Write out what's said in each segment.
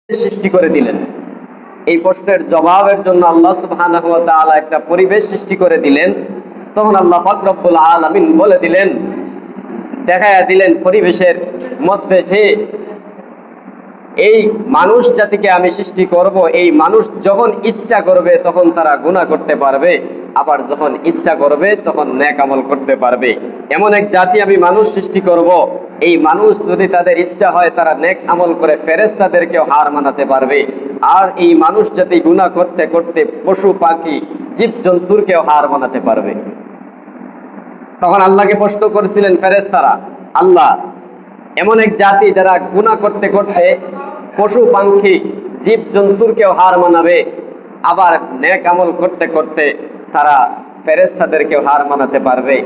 সৃষ্টি করে দিলেন। এই প্রশ্নের জবাবের জন্য আল্লাহ সুবহানাহু ওয়া তাআলা একটা পরিবেশ সৃষ্টি করে দিলেন। তখন আল্লাহ পাক রব্বুল আলামিন বলে দিলেন, দেখায়া দিলেন পরিবেশের মধ্যে যে এই মানুষ জাতিকে আমি সৃষ্টি করব, এই মানুষ যখন ইচ্ছা করবে তখন তারা গুনাহ করতে পারবে, আবার যখন ইচ্ছা করবে তখন নেক আমল করতে পারবে। এমন এক জাতি আমি মানুষ সৃষ্টি করব, এই মানুষ যদি তাদের ইচ্ছা হয় তারা নেক আমল করে ফেরেশতাদেরকেও হার মানাতে পারবে, আর এই মানুষ জাতি গুনাহ করতে করতে পশু পাখি জীবজন্তুরকেও হার মানাতে পারবে। তখন আল্লাহকে প্রশ্ন করেছিলেন ফেরেশতারা, আল্লাহ, এমন এক জাতি যারা গুনাহ করতে করতে পশু পাখি জীব জন্তুরকেও হার মানাবে, আবার নেক আমল করতে করতে তারা ফেরেশতাদেরকেও হার মানাতে পারবে,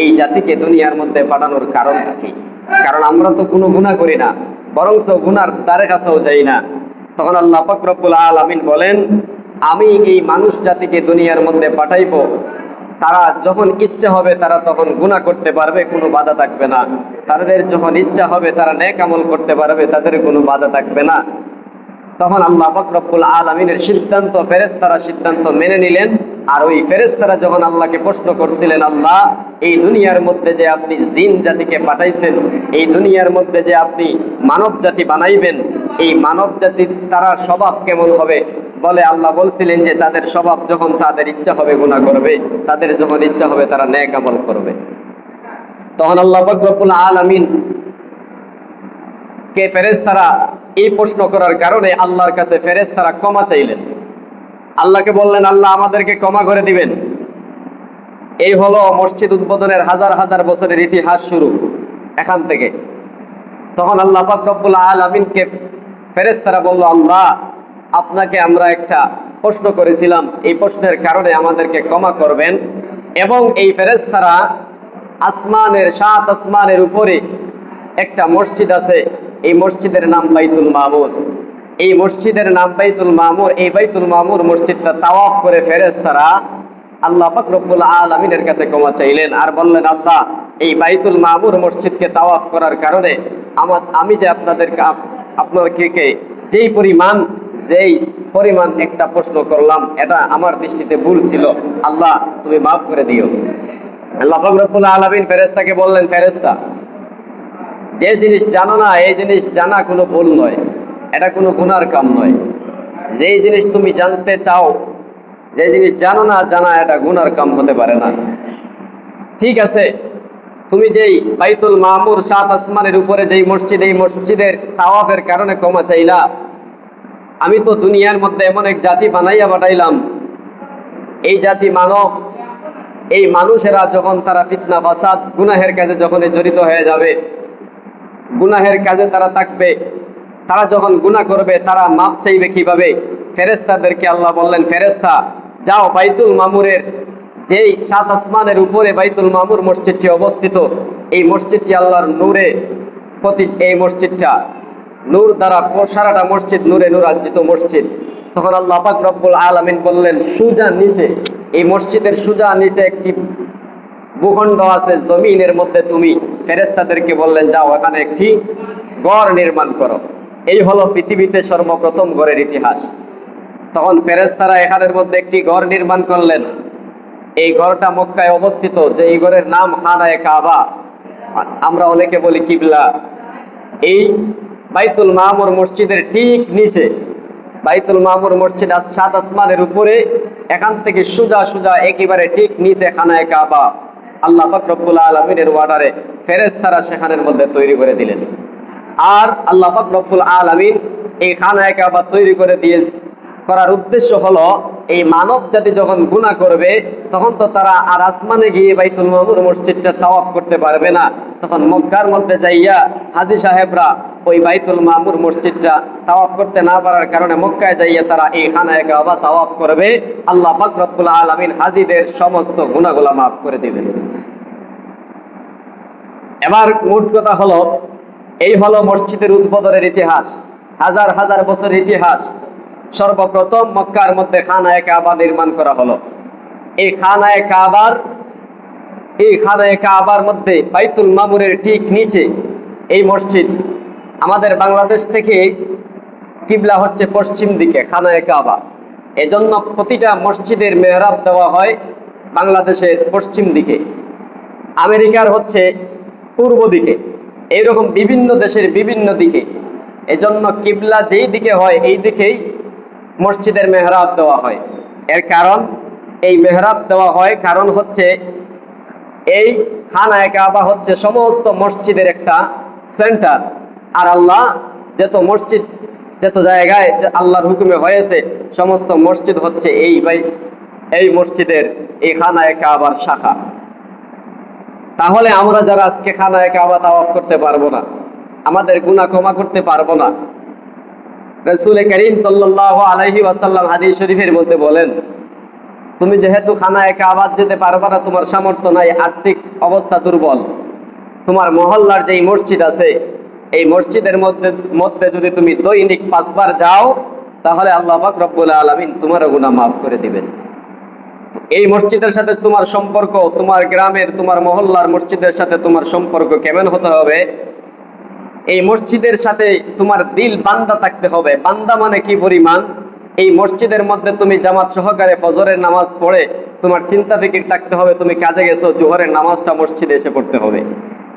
এই জাতিকে দুনিয়ার মধ্যে পাঠানোর কারণটা কি? কারণ আমরা তো কোনো গুনাহ করি না, বরঞ্চ গুনার দ্বারে কাছেও যাই না। তখন আল্লাহ পাক রব্বুল আলামিন বলেন, আমি এই মানুষ জাতিকে দুনিয়ার মধ্যে পাঠাইবো, তারা যখন ইচ্ছা হবে তারা তখন গুনাহ করতে পারবে, কোনো বাধা থাকবে না। তাদের যখন ইচ্ছা হবে তারা নেক আমল করতে পারবে, তাদের কোনো বাধা থাকবে না। তখন আল্লাহ পাক রব্বুল আলামিনের সিদ্ধান্ত ফেরেশতারা সিদ্ধান্ত মেনে নিলেন। আর ওই ফেরেশতারা যখন আল্লাহকে প্রশ্ন করছিলেন, আল্লাহ, এই দুনিয়ার মধ্যে যে আপনি জিন জাতিকে পাঠাইছেন, এই দুনিয়ার মধ্যে যে আপনি মানব জাতি বানাইবেন, এই মানব জাতির তারা স্বভাব কেমন হবে? বলে আল্লাহ বলছিলেন যে তাদের স্বভাব যখন তাদের ইচ্ছা হবে গুনাহ করবে, তাদের যখন ইচ্ছা হবে তারা নেক আমল করবে। তখন আল্লাহ পাক রব্বুল আলামিন কে ফেরেশতারা এই প্রশ্ন করার কারণে আল্লাহর কাছে ফেরেশতারা ক্ষমা চাইলেন। আল্লাহকে বললেন, আল্লাহ আমাদেরকে ক্ষমা করে দিবেন। এই হলো মসজিদ উদ্বোধনের হাজার হাজার বছরের ইতিহাস শুরু এখান থেকে। তখন আল্লাহ পাক রব্বুল আলামিনকে ফেরেশতারা বলল, আল্লাহ, আপনাকে আমরা একটা প্রশ্ন করেছিলাম, এই প্রশ্নের কারণে আমাদেরকে ক্ষমা করবেন। এবং এই ফেরেশতারা আসমানের 7 আসমানের উপরে একটা মসজিদ আছে, এই মসজিদের নাম বাইতুল মামুর। এই মসজিদের নাম বাইতুল মামুর। এই বাইতুল মামুর মসজিদটা তাওয়াফ করে ফেরেশতারা আল্লাহ পাক রব্বুল আলামিনের কাছে ক্ষমা চাইলেন আর বললেন, আল্লাহ, এই বাইতুল মামুর মসজিদকে তাওয়াফ করার কারণে আমি যে আপনাদেরকে যেই পরিমাণ একটা প্রশ্ন করলাম, এটা আমার দৃষ্টিতে ভুল ছিল, আল্লাহ তুমি মাফ করে দিও। আল্লাহ পাক রব্বুল আলামিন ফেরেশতাকে বললেন, ফেরেশতা, যে জিনিস জানো না এই জিনিস জানা কোনো ভুল নয়, এটা কোনো গুনার কাম নয়। যেই জিনিস তুমি জানতে চাও, যে জিনিস জানো না জানা এটা গুনার কাম হতে পারে না। ঠিক আছে, তুমি যেই বাইতুল মামুর 7 আসমানের উপরে যেই মসজিদ, এই মসজিদের তাওয়াফের কারণে ক্ষমা চাইলা, আমি তো দুনিয়ার মধ্যে এমন এক জাতি বানাইয়া পাঠাইলাম, এই জাতি মানব, এই মানুষেরা যখন তারা ফিতনা ফাসাদ গুনাহের কাজে যখন জড়িত হয়ে যাবে, গুনাহের কাজে তারা থাকবে, তারা যখন গুনাহ করবে তারা মাপ চাইবে কিভাবে? ফেরেশতাদেরকে আল্লাহ বললেন, ফেরেশতা যাও, বাইতুল মামুরের যেই 7 আসমানের উপরে বাইতুল মামুর মসজিদটি অবস্থিত, এই মসজিদটি আল্লাহর নূরে এই মসজিদটা নূর দ্বারা সারাটা মসজিদ নূরে নূরাজ্জিত মসজিদ। তখন আল্লাহ পাক রব্বুল আলামিন বললেন, সুজা নিচে, এই মসজিদের সুজা নিচে একটি ভূখণ্ড আছে জমিনের মধ্যে, তুমি ফেরেশতাদেরকে বললেন, যাও এখানে একটি ঘর নির্মাণ করো। এই হলো পৃথিবীতে সর্বপ্রথম ঘরের ইতিহাস। তখন ফেরেশতারা এখানের মধ্যে একটি ঘর নির্মাণ করলেন। এই ঘরটা মক্কায় অবস্থিত, যে এই ঘরের নাম খানায়ে কাবা, আমরা অনেকে বলি কিবলা। এই বাইতুল মামুর মসজিদের ঠিক নিচে, বাইতুল মামুর মসজিদ 7 আসমানের উপরে, এখান থেকে সোজা সোজা একেবারে ঠিক নিচে খানায়ে কাবা আল্লাহ পাক রব্বুল আলামিনের অর্ডারে ফেরেশতারা সেখানের মধ্যে তৈরি করে দিলেন। আর আল্লাহ পাক রব্বুল আলামিন এই খানায়ে কাবা তৈরি করে করার উদ্দেশ্য হলো, এই মানব জাতি যখন গুনাহ করবে তখন তো তারা আর আসমানে গিয়ে বাইতুল মামুর মসজিদটা তাওয়াফ করতে পারবে না, তখন মক্কার মধ্যে যাইয়া হাজী সাহেবরা ওই বাইতুল মামুর মসজিদটা তাওয়াফ করতে না পারার কারণে মক্কায় যাইয়া তারা এই খানায়ে কাবা তাওয়াফ করবে। আল্লাহ পাক রব্বুল আলামিন হাজীদের সমস্ত গুনাহগুলো মাফ করে দিবেন। এবার মোট কথা হলো, এই হলো মসজিদের উদ্বোধনের ইতিহাস, হাজার হাজার বছরের ইতিহাস। সর্বপ্রথম মক্কার মধ্যে খানায়ে কাবা নির্মাণ করা হলো। এই খানায়ে কাবার মধ্যে বাইতুল মামুরের ঠিক নিচে এই মসজিদ। আমাদের বাংলাদেশ থেকে কিবলা হচ্ছে পশ্চিম দিকে, খানায়ে কাবা। এজন্য প্রতিটা মসজিদের মেহরাব দেওয়া হয় বাংলাদেশের পশ্চিম দিকে, আমেরিকার হচ্ছে পূর্ব দিকে, এইরকম বিভিন্ন দেশের বিভিন্ন দিকে। এজন্য কিবলা যেই দিকে হয় এই দিকেই মসজিদের মেহরাব দেওয়া হয়। এর কারণ, এই মেহরাব দেওয়া হয় কারণ হচ্ছে এই খানায়ে কাবা হচ্ছে সমস্ত মসজিদের একটা সেন্টার। আর আল্লাহ যত মসজিদ, যত জায়গায় আল্লাহর হুকুমে হয়েছে, সমস্ত মসজিদ হচ্ছে এই মসজিদের, এই খানায়ে কাবার শাখা। তাহলে আমরা যারা আজকে খানায়ে কাবা তাওয়াফ করতে পারবো না, আমাদের গুনাহ ক্ষমা করতে পারবো না, রাসূল করিম সাল্লাল্লাহু আলাইহি ওয়াসাল্লাম হাদিস শরীফের মধ্যে বলেন, তুমি যেহেতু খানায়ে কাবা যেতে পারবে না, তোমার সামর্থ্য নাই, আর্থিক অবস্থা দুর্বল, তোমার মহল্লার যেই মসজিদ আছে এই মসজিদের মধ্যে যদি তুমি দৈনিক 5 বার যাও, তাহলে আল্লাহ পাক রব্বুল আলামিন তোমার গুনাহ মাফ করে দিবেন। এই মসজিদের সাথে তোমার সম্পর্ক, তোমার গ্রামের, তোমার মহল্লার মসজিদের সাথে তোমার সম্পর্ক কেমন হতে হবে? এই মসজিদের সাথে তোমার দিল বান্দা থাকতে হবে। বান্দা মানে কি পরিমাণ? এই মসজিদের মধ্যে তুমি জামাত সহকারে ফজরের নামাজ পড়ে তোমার চিন্তা ফিকির থাকতে হবে, তুমি কাজে গেছো, জোহরের নামাজটা মসজিদে এসে পড়তে হবে।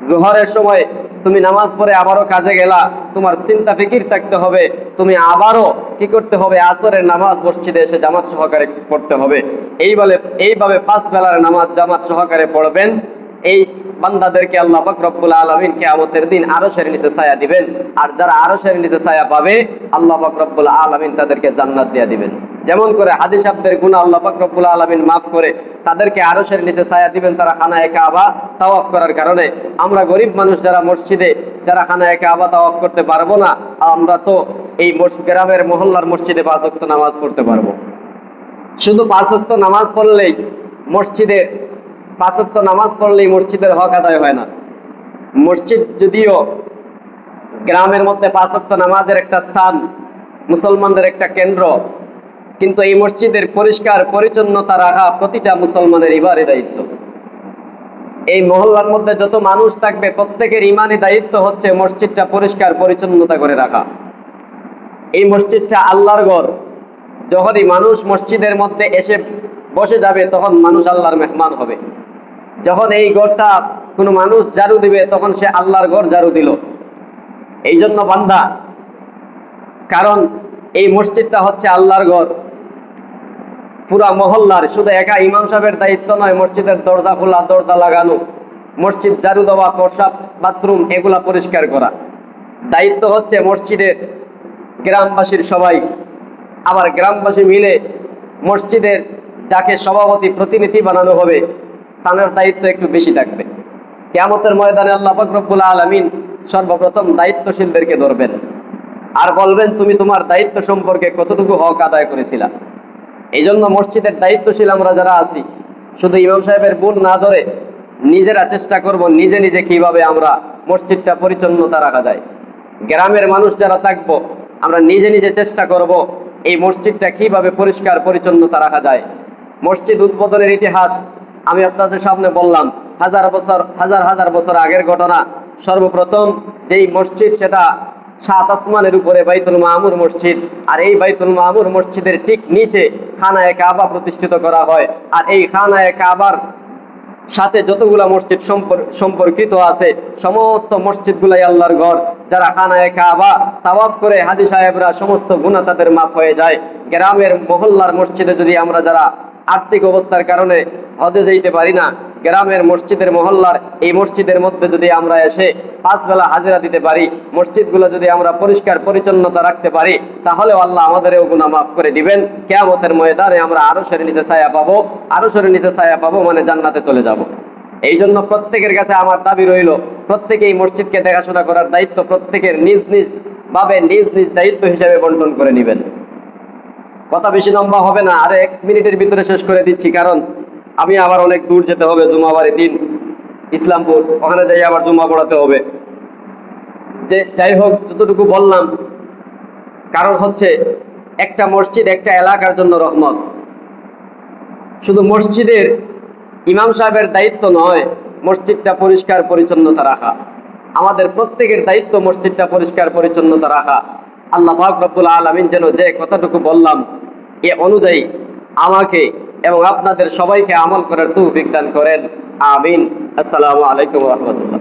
জোহরের সময় তুমি নামাজ পড়ে আবারও কাজে গেলা, তোমার চিন্তা ফিকির থাকতে হবে, তুমি আবারও কি করতে হবে? আসরের নামাজ মসজিদে এসে জামাত সহকারে পড়তে হবে। এইভাবে 5 বেলার নামাজ জামাত সহকারে পড়বেন। এই বান্দাদেরকে আল্লাহ পাক রব্বুল আলামিন কিয়ামতের দিন আরশের নিচে ছায়া দিবেন। আর যারা আরশের নিচে ছায়া পাবে, আল্লাহ পাক রব্বুল আলামিন তাদেরকে জান্নাত দিয়ে দিবেন। যেমন করে হাজি সাহেবদের গুনাহ আল্লাহ পাক রব্বুল আলামিন মাফ করে তাদেরকে আরশের নিচে ছায়া দিবেন, তারা খানায়ে কাবা তাওয়াফ করার কারণে। আমরা গরিব মানুষ যারা মসজিদে, যারা খানায়ে কাবা তাওয়াফ করতে পারবো না, আমরা তো এই গ্রামের মহল্লার মসজিদে 5 ওয়াক্ত নামাজ পড়তে পারবো। শুধু 5 ওয়াক্ত নামাজ পড়লেই মসজিদের 5 ওয়াক্ত নামাজ পড়লেই মসজিদের হক আদায় হয় না। মসজিদ যদিও গ্রামের মধ্যে 5 ওয়াক্ত নামাজের একটা স্থান, মুসলমানদের একটা কেন্দ্র, কিন্তু এই মসজিদের পরিষ্কার পরিচ্ছন্নতা রাখা প্রতিটা মুসলমানের ইবারি দায়িত্ব। এই মহল্লার মধ্যে যত মানুষ থাকবে প্রত্যেকের ইমানি দায়িত্ব হচ্ছে মসজিদটা পরিষ্কার পরিচ্ছন্নতা করে রাখা। এই মসজিদটা আল্লাহর ঘর। যখনই মানুষ মসজিদের মধ্যে এসে বসে যাবে, তখন মানুষ আল্লাহর মেহমান হবে। যখন এই ঘরটা কোনো মানুষ ঝাড়ু দিবে, তখন সে আল্লাহর ঘর ঝাড়ু দিল। এই জন্য বান্দা, কারণ এই মসজিদটা হচ্ছে আল্লাহর ঘর, পুরা মহল্লার। শুধু একা ইমাম সাহেবের দায়িত্ব নয় মসজিদের দরজা খোলা, দরজা লাগানো, মসজিদ ঝাড়ু দেওয়া, প্রসাব, বাথরুম এগুলা পরিষ্কার করা। দায়িত্ব হচ্ছে মসজিদের গ্রামবাসীর সবাই। আবার গ্রামবাসী মিলে মসজিদের যাকে সভাপতি প্রতিনিধি বানানো হবে, তার দায়িত্ব একটু বেশি থাকবে। কিয়ামতের ময়দানে আল্লাহ পাক রব্বুল আলামিন সর্বপ্রথম দায়িত্বশীলদেরকে ধরবেন আর বলবেন, তুমি তোমার দায়িত্ব সম্পর্কে কতটুকু হক আদায় করেছিলা। এই জন্য মসজিদের দায়িত্বশীল আমরা যারা আছি, শুধু ইমাম সাহেবের ভুল না ধরে নিজেরা চেষ্টা করব নিজে নিজে কিভাবে আমরা মসজিদটা পরিচ্ছন্নতা রাখা যায়। গ্রামের মানুষ যারা থাকবো, আমরা নিজে নিজে চেষ্টা করব এই মসজিদটা কিভাবে পরিষ্কার পরিচ্ছন্নতা রাখা যায়। মসজিদ উদ্বোধনের ইতিহাস আমি আপনাদের সামনে বললাম, হাজার হাজার বছর আগের ঘটনা। সর্বপ্রথম যেই মসজিদ, সেটা 7 আসমানের উপরে বাইতুল মামুর মসজিদ। আর এই বাইতুল মামুর মসজিদের ঠিক নিচে খানায়ে কাবা প্রতিষ্ঠিত করা হয়। আর এই খানায়ে কাবার সাথে যতগুলা মসজিদ সম্পর্কিত আছে, সমস্ত মসজিদগুলাই আল্লাহর ঘর। যারা খানায়ে কাবা তাওয়াফ করে হাজী সাহেবরা, সমস্ত গুনাহ তাদের মাফ হয়ে যায়। গ্রামের মহল্লার মসজিদে যদি আমরা যারা আর্থিক অবস্থার কারণে হজে যেতে পারি না, গ্রামের মসজিদের মহল্লার এই মসজিদের মধ্যে যদি আমরা এসে 5 বেলা হাজিরা দিতে পারি, মসজিদগুলো যদি আমরা পরিষ্কার পরিচ্ছন্নতা রাখতে পারি, তাহলে আল্লাহ আমাদেরও গুনাহ মাফ করে দিবেন। কিয়ামতের ময়দানে আমরা আরশের নিচে ছায়া পাবো। আরশের নিচে ছায়া পাবো মানে জান্নাতে চলে যাব। এই জন্য প্রত্যেকের কাছে আমার দাবি রইল, প্রত্যেকে এই মসজিদকে দেখাশোনা করার দায়িত্ব প্রত্যেকের নিজ নিজ ভাবে নিজ নিজ দায়িত্ব হিসেবে বন্টন করে নেবেন। কথা বেশি লম্বা হবে না, আর 1 মিনিটের ভিতরে শেষ করে দিচ্ছি, কারণ আমি আবার অনেক দূর যেতে হবে। জুমাবারের দিন ইসলামপুর, ওখানে যাই আবার জুমা পড়াতে হবে। যে যাই হোক, যতটুকু বললাম, কারণ হচ্ছে একটা মসজিদ একটা এলাকার জন্য রহমত। শুধু মসজিদের ইমাম সাহেবের দায়িত্ব নয় মসজিদটা পরিষ্কার পরিচ্ছন্নতা রাখা, আমাদের প্রত্যেকের দায়িত্ব মসজিদটা পরিষ্কার পরিচ্ছন্নতা রাখা। আল্লাহ পাক রব্বুল আলামিন যেন যে কথাটুকু বললাম এ অনুযায়ী আমাকে এবং আপনাদের সবাইকে আমল করার তৌফিক দান করেন। আমিন। আসসালামু আলাইকুম ওয়া রাহমাতুল্লাহ।